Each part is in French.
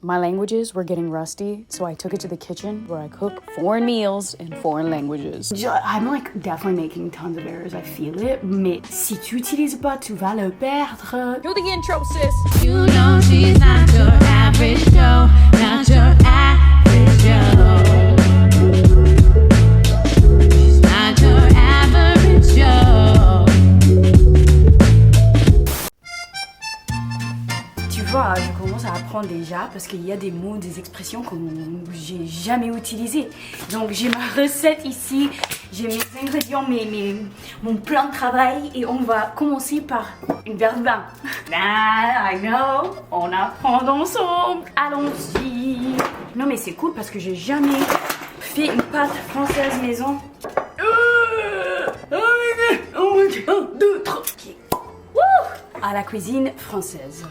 My languages were getting rusty, so I took it to the kitchen where I cook foreign meals in foreign languages. I'm like definitely making tons of errors, I feel it. Mais si tu utilises pas, tu vas le perdre. Do the intro, sis. You know she's not your average Joe, not your average Joe. She's not your average Joe. Tu vois, je commence à apprendre déjà parce qu'il y a des mots, des expressions que j'ai jamais utilisées. Donc j'ai ma recette ici, j'ai mes ingrédients, mon plan de travail et on va commencer par une verre de vin. Ah, I know, on apprend ensemble. Allons-y. Non mais c'est cool parce que j'ai jamais fait une pâte française maison. Un, deux, trois. À la cuisine française.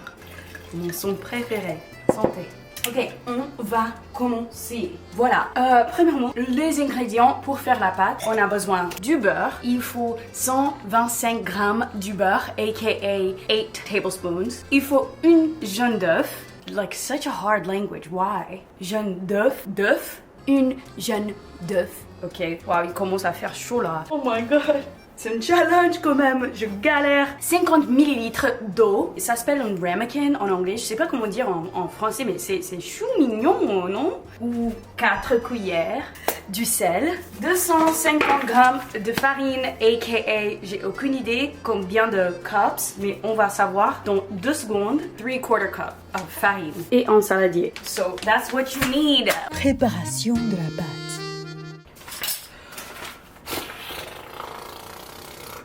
Mon son préféré. Santé. Ok, on va commencer. Voilà. Premièrement, les ingrédients pour faire la pâte. On a besoin du beurre. Il faut 125 grammes du beurre, aka 8 tablespoons. Il faut une jaune d'œuf. Like such a hard language. Why? Jaune d'œuf. Une jaune d'œuf. Ok. Wow, il commence à faire chaud là. Oh my god. C'est un challenge quand même, je galère. 50 millilitres d'eau, ça s'appelle un ramekin en anglais, je sais pas comment dire en français, mais c'est chou mignon, non? Ou 4 cuillères, du sel, 250 grammes de farine, aka, j'ai aucune idée combien de cups, mais on va savoir dans 2 secondes, 3/4 cup of farine. Et un saladier. So that's what you need. Préparation de la pâte.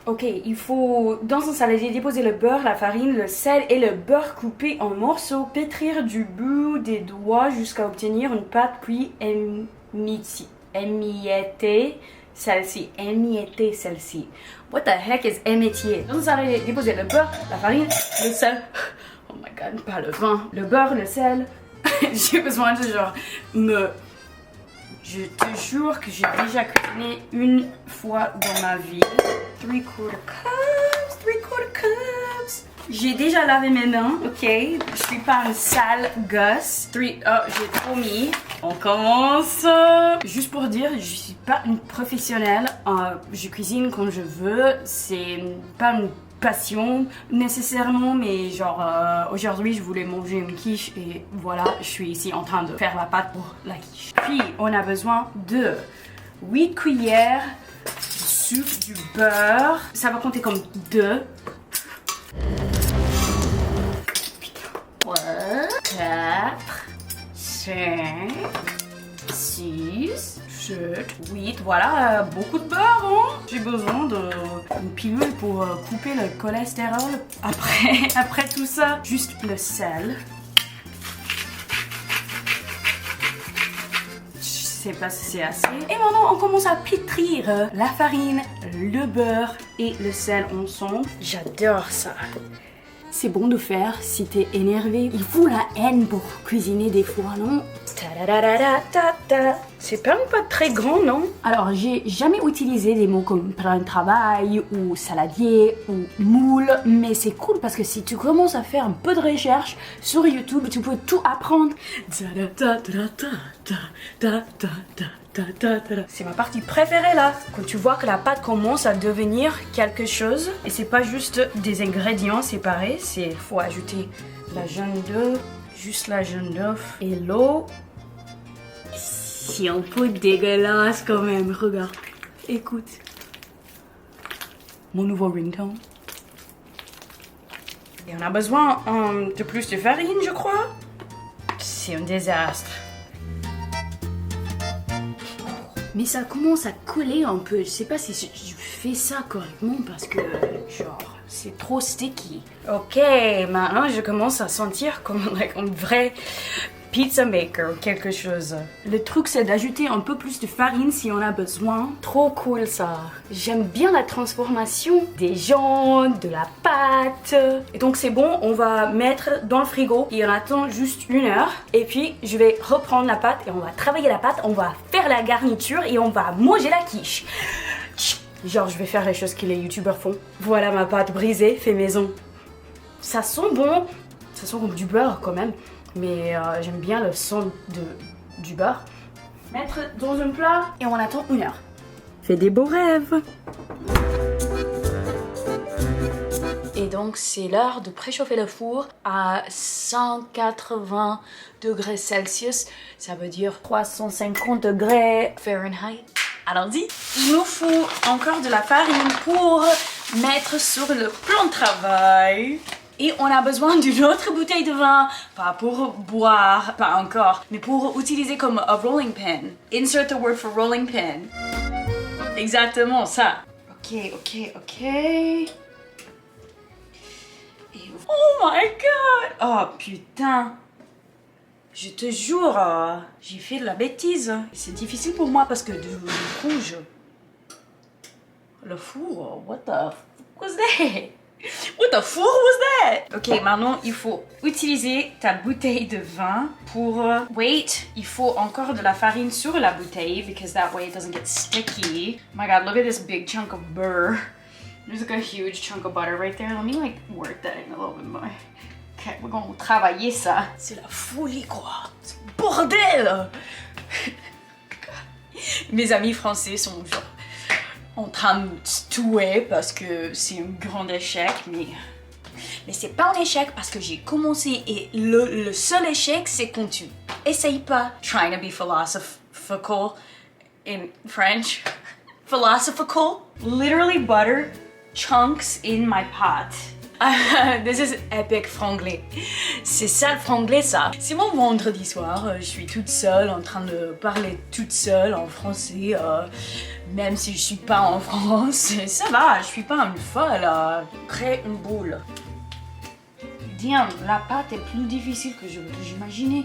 Ok, il faut dans un saladier déposer le beurre, la farine, le sel et le beurre coupé en morceaux, pétrir du bout des doigts jusqu'à obtenir une pâte puis émietter celle-ci. What the heck is émietter? Dans un saladier déposer le beurre, la farine, le sel. Oh my god, pas le vin. Le beurre, le sel. J'ai besoin de Je te jure que j'ai déjà cuisiné une fois dans ma vie. 3/4 cups. J'ai déjà lavé mes mains, ok? Je suis pas une sale gosse. Oh, j'ai trop mis. On commence. Juste pour dire, je suis pas une professionnelle. Je cuisine quand je veux. C'est pas une passion nécessairement, mais genre aujourd'hui je voulais manger une quiche et voilà, je suis ici en train de faire la pâte pour la quiche. Puis on a besoin de 8 cuillères de sucre, du beurre, ça va compter comme 2. 3, 4, 5, 6, 7, 8, voilà, beaucoup de beurre, hein. J'ai besoin d'une pilule pour couper le cholestérol. Après tout ça, juste le sel. Je sais pas si c'est assez. Et maintenant, on commence à pétrir la farine, le beurre et le sel ensemble. J'adore ça. C'est bon de faire si t'es énervé. Il faut la haine pour cuisiner des fois, non? C'est pas une pâte très grande, non? Alors, j'ai jamais utilisé des mots comme plan de travail ou saladier ou moule, mais c'est cool parce que si tu commences à faire un peu de recherche sur YouTube, tu peux tout apprendre. C'est ma partie préférée là, quand tu vois que la pâte commence à devenir quelque chose et c'est pas juste des ingrédients séparés, faut ajouter la jaune d'œuf, juste la jaune d'œuf et l'eau. C'est un peu dégueulasse quand même, regarde, écoute. Mon nouveau ringtone. Et on a besoin de plus de farine, je crois. C'est un désastre. Mais ça commence à coller un peu. Je sais pas si je fais ça correctement parce que genre c'est trop sticky. Ok, maintenant je commence à sentir comme un vrai pizza maker ou quelque chose. Le truc c'est d'ajouter un peu plus de farine si on a besoin. Trop cool ça. J'aime bien la transformation des jaunes, de la pâte. Et donc c'est bon, on va mettre dans le frigo et on attend juste 1 heure. Et puis je vais reprendre la pâte et on va travailler la pâte, on va faire la garniture et on va manger la quiche. Genre je vais faire les choses que les youtubeurs font. Voilà ma pâte brisée, fait maison. Ça sent bon. Ça sent comme du beurre quand même. mais j'aime bien le son du beurre. Mettre dans un plat et on attend 1 heure. Fais des beaux rêves. Et donc c'est l'heure de préchauffer le four à 180 degrés Celsius. Ça veut dire 350 degrés Fahrenheit. Allons-y. Il nous faut encore de la farine pour mettre sur le plan de travail. Et on a besoin d'une autre bouteille de vin, pas pour boire, pas encore, mais pour utiliser comme a rolling pin. Insert the word for rolling pin. Exactement ça. Ok. Et... Oh my god! Oh putain! Je te jure, j'ai fait de la bêtise. C'est difficile pour moi parce que du coup, le four, what the fuck was that? What the fuck was that? Ok, maintenant il faut utiliser ta bouteille de vin pour... wait, il faut encore de la farine sur la bouteille because that way it doesn't get sticky. Oh my god, look at this big chunk of burr. There's like a huge chunk of butter right there. Let me like work that in a little bit more. Ok, we're gonna travailler ça. C'est la folie quoi. C'est le bordel. Mes amis français sont genre en train de se tuer parce que c'est un grand échec, mais c'est pas un échec parce que j'ai commencé et le seul échec c'est quand tu essayes pas. Trying to be philosophical in French. Philosophical. Literally butter chunks in my pot. This is epic franglais. C'est ça le franglais ça. C'est mon vendredi soir, je suis toute seule en train de parler toute seule en français, même si je suis pas en France. Ça va, je suis pas une folle. Créer une boule. Damn, la pâte est plus difficile que j'imaginais.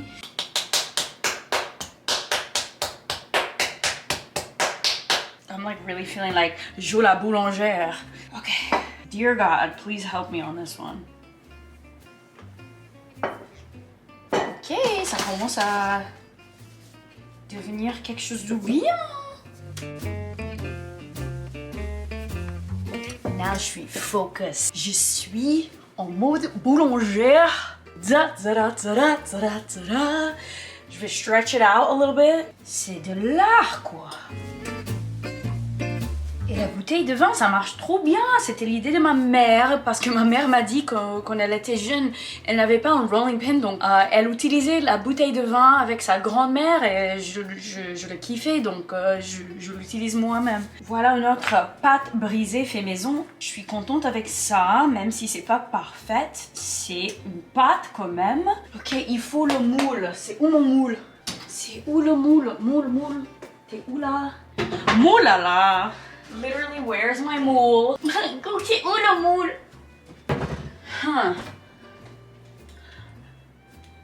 I'm like really feeling like Jo la boulangère. Okay. Dear God, please help me on this one. Ok, ça commence à devenir quelque chose de bien. Now je suis focus. Je suis en mode boulangère. Da, da, da, da, da, da, da. Je vais stretch it out a little bit. C'est de l'art quoi. Et la bouteille de vin, ça marche trop bien. C'était l'idée de ma mère parce que ma mère m'a dit que quand elle était jeune, elle n'avait pas un rolling pin. Donc, elle utilisait la bouteille de vin avec sa grand-mère et je le kiffais. Donc, je l'utilise moi-même. Voilà une autre pâte brisée fait maison. Je suis contente avec ça, même si c'est pas parfaite. C'est une pâte quand même. Ok, il faut le moule. C'est où mon moule? C'est où le moule? Moule. T'es où là? Moule là. Literally, where's my moule? Ok, où le moule?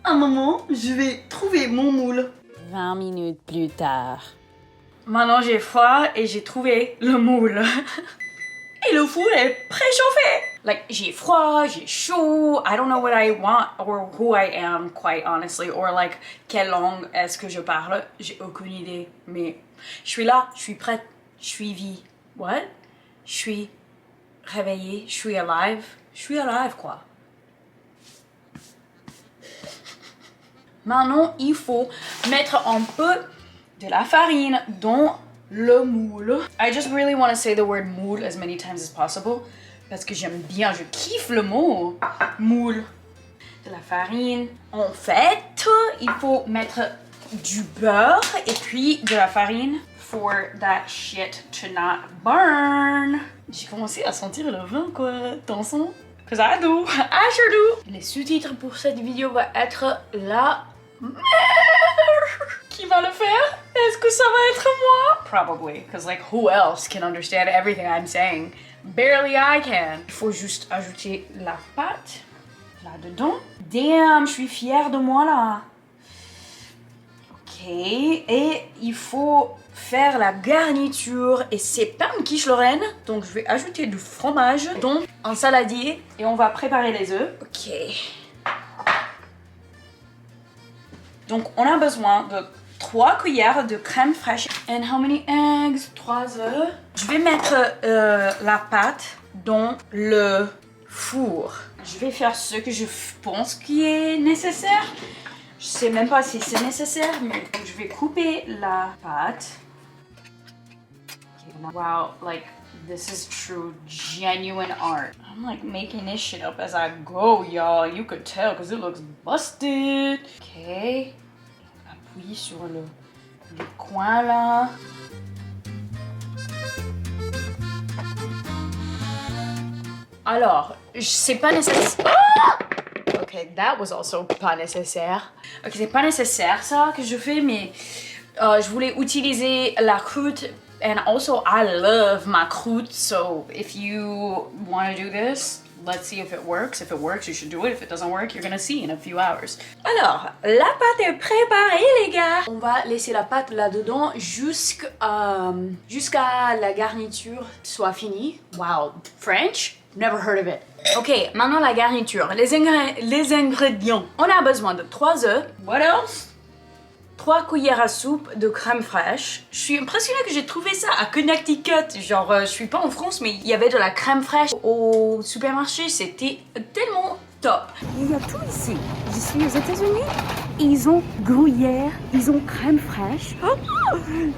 Un moment, je vais trouver mon moule. 20 minutes plus tard. Maintenant, j'ai froid et j'ai trouvé le moule. Et le four est préchauffé. Like, j'ai froid, j'ai chaud. I don't know what I want or who I am, quite honestly. Or like, quelle langue est-ce que je parle? J'ai aucune idée. Mais je suis là, je suis prête, je suis vie. What? Je suis réveillée, je suis alive. Je suis alive, quoi. Maintenant, il faut mettre un peu de la farine dans le moule. I just really want to say the word moule as many times as possible. Parce que j'aime bien, je kiffe le mot moule. De la farine. En fait, il faut mettre du beurre et puis de la farine. For that shit to not burn. J'ai commencé à sentir le vin quoi, attention. Cause I do, I sure do. Les sous-titres pour cette vidéo va être la mère. Qui va le faire? Est-ce que ça va être moi? Probably, cause like who else can understand everything I'm saying? Barely I can. Il faut juste ajouter la pâte là-dedans. Damn, je suis fière de moi là. Ok, et il faut faire la garniture et c'est pas une quiche Lorraine, donc je vais ajouter du fromage, donc un saladier et on va préparer les œufs. Ok. Donc on a besoin de 3 cuillères de crème fraîche. And how many eggs? 3 œufs. Je vais mettre la pâte dans le four. Je vais faire ce que je pense qui est nécessaire. Je sais même pas si c'est nécessaire, mais donc, je vais couper la pâte. Okay, wow, like this is true genuine art. I'm like making this shit up as I go, y'all. You could tell because it looks busted. Ok. Appuie sur les coins là. Alors, c'est pas nécessaire. Ah! Ok, that was also pas nécessaire. Ok, c'est pas nécessaire ça que je fais, mais je voulais utiliser la croûte. And also, I love ma croûte. So if you want to do this, let's see if it works. If it works, you should do it. If it doesn't work, you're gonna see in a few hours. Alors, la pâte est préparée, les gars. On va laisser la pâte là-dedans jusqu'à la garniture soit finie. Wow, French? Never heard of it. Ok, maintenant la garniture. Les ingrédients. On a besoin de 3 œufs. What else? 3 cuillères à soupe de crème fraîche. Je suis impressionnée que j'ai trouvé ça à Connecticut. Genre, je suis pas en France, mais il y avait de la crème fraîche au supermarché. C'était tellement top. Il y a tout ici. Je suis aux États-Unis. Ils ont gruyère, ils ont crème fraîche. Oh,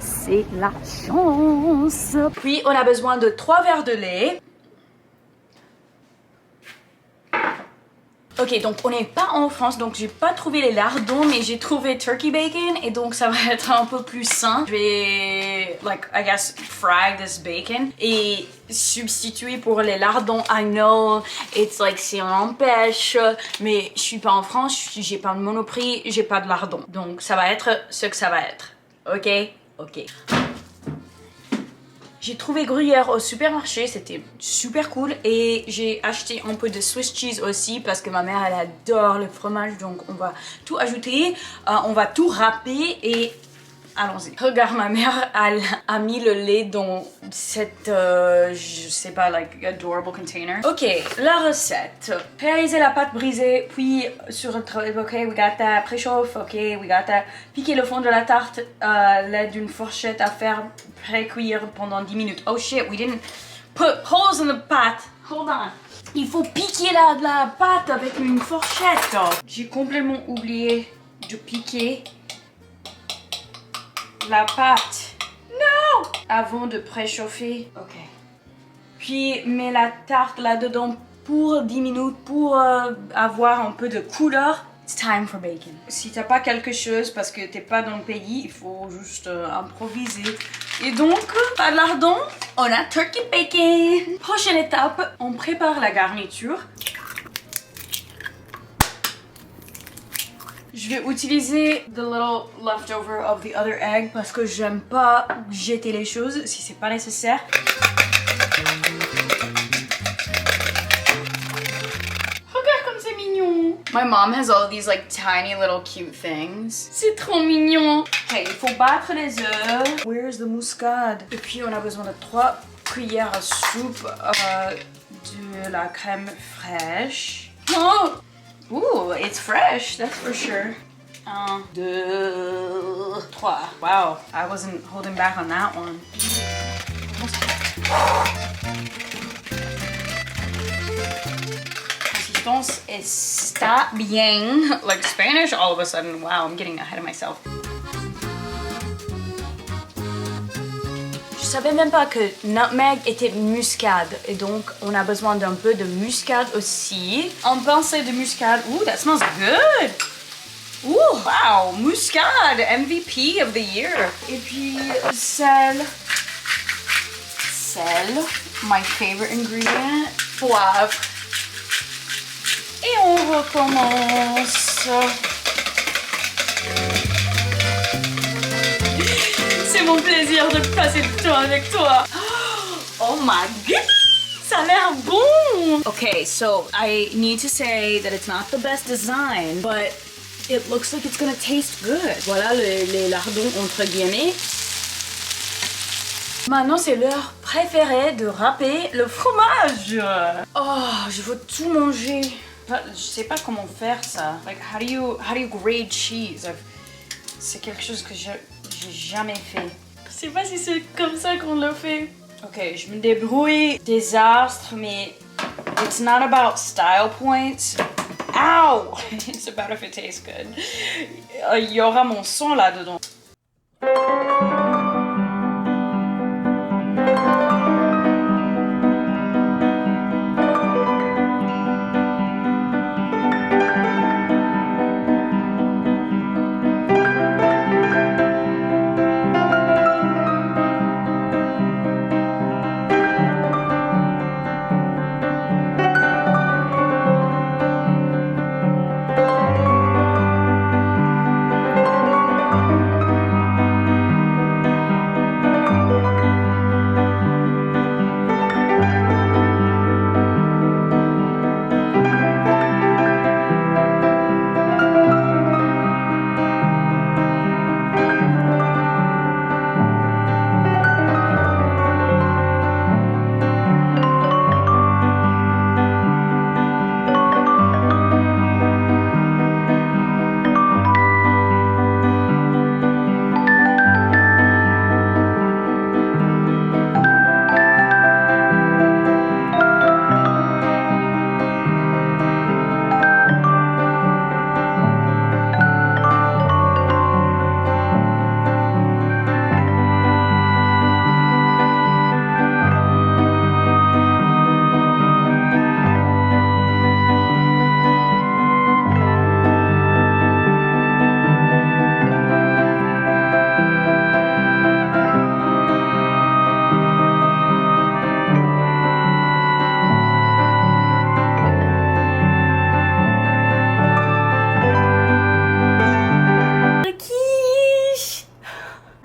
c'est la chance. Puis, on a besoin de 3 verres de lait. Ok, donc on n'est pas en France, donc j'ai pas trouvé les lardons, mais j'ai trouvé turkey bacon, et donc ça va être un peu plus sain. Je vais, I guess, fry this bacon et substituer pour les lardons. I know, it's like si on empêche, mais je suis pas en France, j'ai pas de Monoprix, j'ai pas de lardons. Donc ça va être ce que ça va être. Ok? Ok. J'ai trouvé gruyère au supermarché, c'était super cool, et j'ai acheté un peu de Swiss cheese aussi parce que ma mère elle adore le fromage, donc on va tout ajouter, on va tout râper et allons-y. Regarde, ma mère elle a mis le lait dans cette, je sais pas, adorable container. Ok, la recette. Réaliser la pâte brisée, puis sur le ok, we got that. Préchauffe, ok, we got that. Piquer le fond de la tarte à l'aide d'une fourchette à faire pré-cuire pendant 10 minutes. Oh shit, we didn't put holes in the pâte. Hold on. Il faut piquer la pâte avec une fourchette. J'ai complètement oublié de piquer la pâte. Non! Avant de préchauffer. Ok. Puis mets la tarte là-dedans pour 10 minutes pour avoir un peu de couleur. It's time for bacon. Si t'as pas quelque chose parce que t'es pas dans le pays, il faut juste improviser. Et donc, pas de lardon, on a turkey bacon. Prochaine étape, on prépare la garniture. Je vais utiliser the little leftover of the other egg parce que j'aime pas jeter les choses si c'est pas nécessaire. Regarde comme c'est mignon. My mom has all of these tiny little cute things. C'est trop mignon. Ok, il faut battre les œufs. Where's the muscade? Et puis on a besoin de 3 cuillères à soupe de la crème fraîche. Oh! Ooh, it's fresh, that's for sure. 1, 2, 3. Wow, I wasn't holding back on that one. Consistance está bien. Like Spanish, all of a sudden. Wow, I'm getting ahead of myself. Je savais même pas que nutmeg était muscade, et donc on a besoin d'un peu de muscade aussi. Un pincée de muscade. Ooh, that smells good. Ooh, wow, muscade, MVP of the year. Et puis sel, my favorite ingredient, poivre. Et on recommence. C'est mon plaisir de passer du temps avec toi. Oh my god, ça a l'air bon. Okay, so I need to say that it's not the best design, but it looks like it's gonna taste good. Voilà les lardons entre guillemets. Maintenant, c'est l'heure préférée de râper le fromage. Oh, je veux tout manger. Je sais pas comment faire ça. Like, how do you grate cheese? C'est quelque chose que j'ai jamais fait. Je sais pas si c'est comme ça qu'on le fait. Ok, je me débrouille. Désastre, mais it's not about style points. Ow! It's about if it tastes good. Il y aura mon sang là-dedans.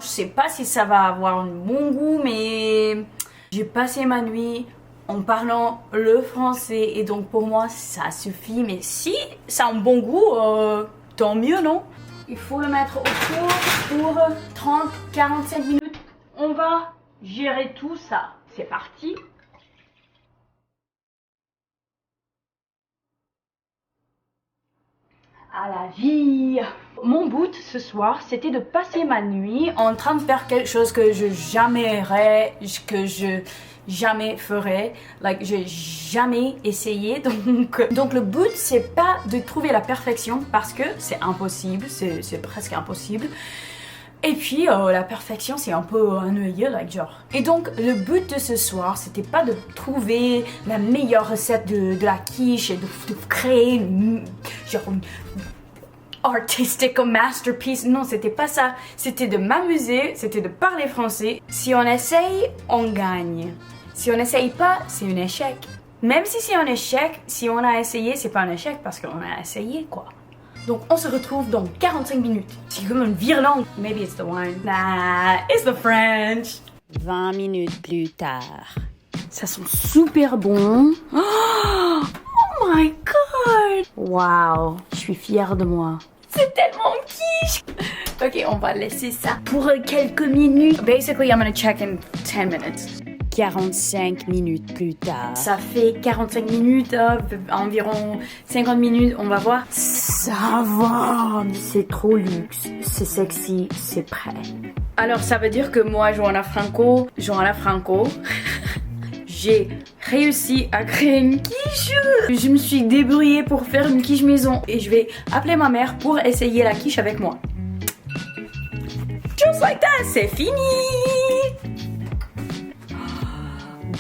Je sais pas si ça va avoir un bon goût, mais j'ai passé ma nuit en parlant le français et donc pour moi ça suffit. Mais si ça a un bon goût, tant mieux, non? Il faut le mettre au four pour 30-45 minutes. On va gérer tout ça. C'est parti. À la vie. Mon but ce soir, c'était de passer ma nuit en train de faire quelque chose que je jamais ferais, j'ai jamais essayé. Donc le but, c'est pas de trouver la perfection parce que c'est impossible, c'est presque impossible. Et puis la perfection, c'est un peu ennuyeux, genre. Et donc le but de ce soir, c'était pas de trouver la meilleure recette de la quiche et de créer une artistic masterpiece. Non, c'était pas ça. C'était de m'amuser, c'était de parler français. Si on essaye, on gagne. Si on n'essaye pas, c'est un échec. Même si c'est un échec, si on a essayé, c'est pas un échec parce qu'on a essayé, quoi. Donc on se retrouve dans 45 minutes. C'est comme une virlangue. Maybe it's the wine. Nah, it's the French. 20 minutes plus tard. Ça sent super bon. Oh my god. Wow, je suis fière de moi. C'est tellement quiche. Ok, on va laisser ça pour quelques minutes. Basically, I'm gonna check in 10 minutes. 45 minutes plus tard. Ça fait 45 minutes, environ 50 minutes, on va voir. Ça va, mais c'est trop luxe, c'est sexy, c'est prêt. Alors ça veut dire que moi, Johanna Franco, j'ai réussi à créer une quiche. Je me suis débrouillée pour faire une quiche maison et je vais appeler ma mère pour essayer la quiche avec moi. Just like that, c'est fini.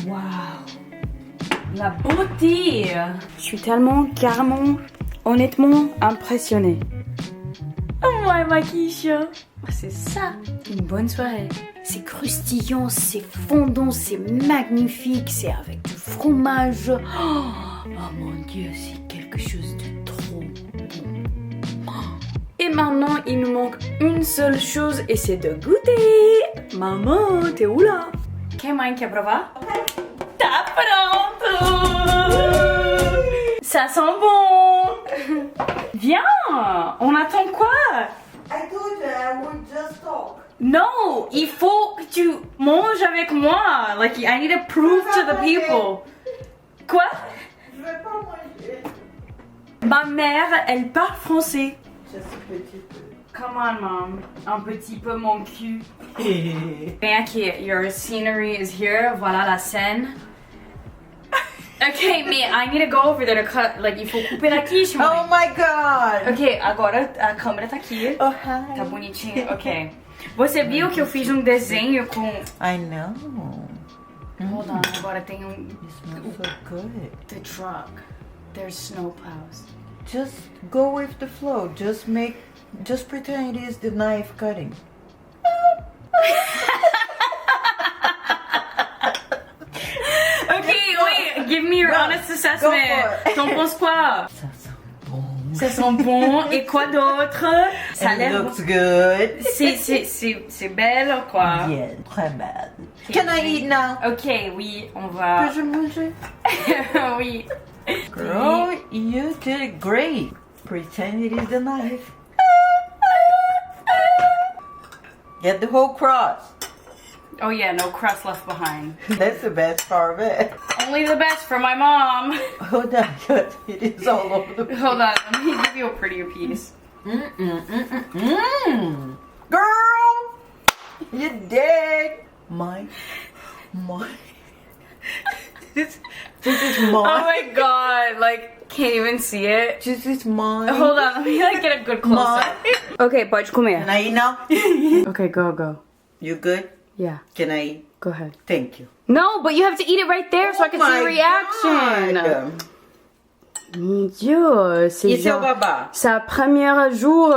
Wow, la beauté. Je suis carrément, honnêtement impressionnée. Oh ma quiche. C'est ça, une bonne soirée. C'est croustillant, c'est fondant, c'est magnifique, c'est avec du fromage. Oh mon Dieu, c'est quelque chose de trop bon. Et maintenant, il nous manque une seule chose et c'est de goûter. Maman, t'es où là? Che mai che prova? T'as pronto! Ça sent bon! Viens! On attend quoi? I told you I would just talk. Non! Il faut que tu manges avec moi! Like, I need to prove to the people. Quoi? Je vais pas manger. Ma mère, elle parle français. Juste un petit peu. Come on, mom. Un petit peu mon cul. Bien que your scenery is here. Voilà la scène. Ok, mais I need to go over there to cut. Like, il faut couper la quiche, Oh mãe. my god! Ok, agora a câmera tá aqui. Oh, hi. Tá bonitinho, ok. Você viu que eu fiz um desenho com... I know. Hold on, agora tem um... It smells so good. The truck. There's snow plows. Just go with the flow. Just pretend it is the knife cutting. Ok, wait, give me your honest assessment. for it. T'en penses quoi? Ça sent bon. Ça sent bon. Et quoi d'autre? Ça a It l'air... looks good. C'est belle, quoi. Yeah, très belle. Can I eat now? Ok, oui, on va... Peux-je manger? Oui. Girl, you did great. Pretend it is the knife. Get the whole cross. Oh yeah, no crust left behind. That's the best part of it. Only the best for my mom. Hold on, good. It is all over the place. Hold on, let me give you a prettier piece. Girl, you did. This is Oh mine. my god, like, can't even see it. This is mine. Hold on, let me like get a good close up. Okay, pode comer. Can I eat now? Okay, go. You good? Yeah, Can I eat? go ahead. Thank you. No, but you have to eat it right there so I can see your reaction. God. Mon Dieu, c'est It's your genre baba. sa première jour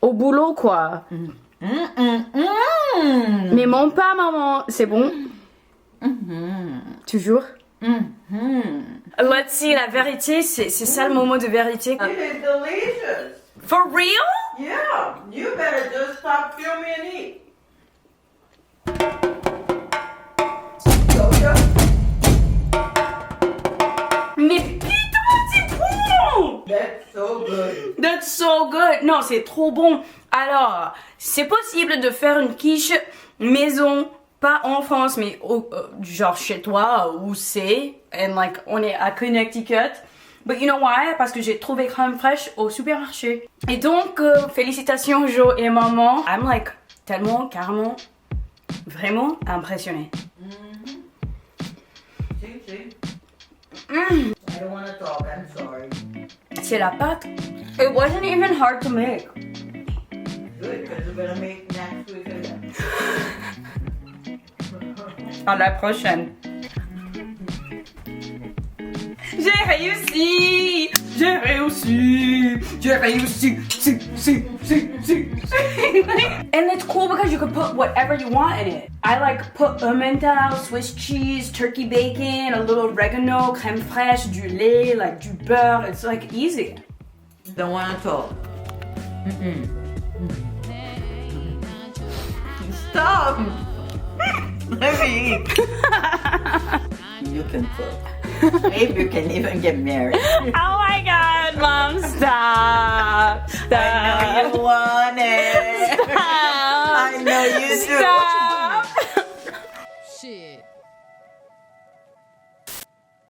au boulot, quoi. Mais mon pas, maman, c'est bon? Toujours? Let's see, la vérité, c'est ça le moment de vérité. It is delicious. For real? Yeah, you better just stop filming and eat. Mais putain, c'est bon! That's so good. That's so good! Non, c'est trop bon. Alors, c'est possible de faire une quiche maison, pas en France, mais genre chez toi, où c'est. And like, on est à Connecticut. But you know why? Parce que j'ai trouvé crème fraîche au supermarché. Et donc, félicitations Joe et maman. I'm like, tellement, carrément, vraiment impressionnée. See? I don't want to talk, I'm sorry. C'est la pâte. It wasn't even hard to make. Good, because we're gonna make next week again. À la prochaine. J'ai réussi! J'ai réussi! J'ai réussi! Si. And it's cool because you can put whatever you want in it. I like put Emmental, Swiss cheese, turkey bacon, a little oregano, crème fraîche, du lait, like du beurre. It's like easy. Don't want to talk. Stop! Let me eat. You can cook. Maybe you can even get married. Oh my god, Mom, stop! I know you want it. I know you do. Stop!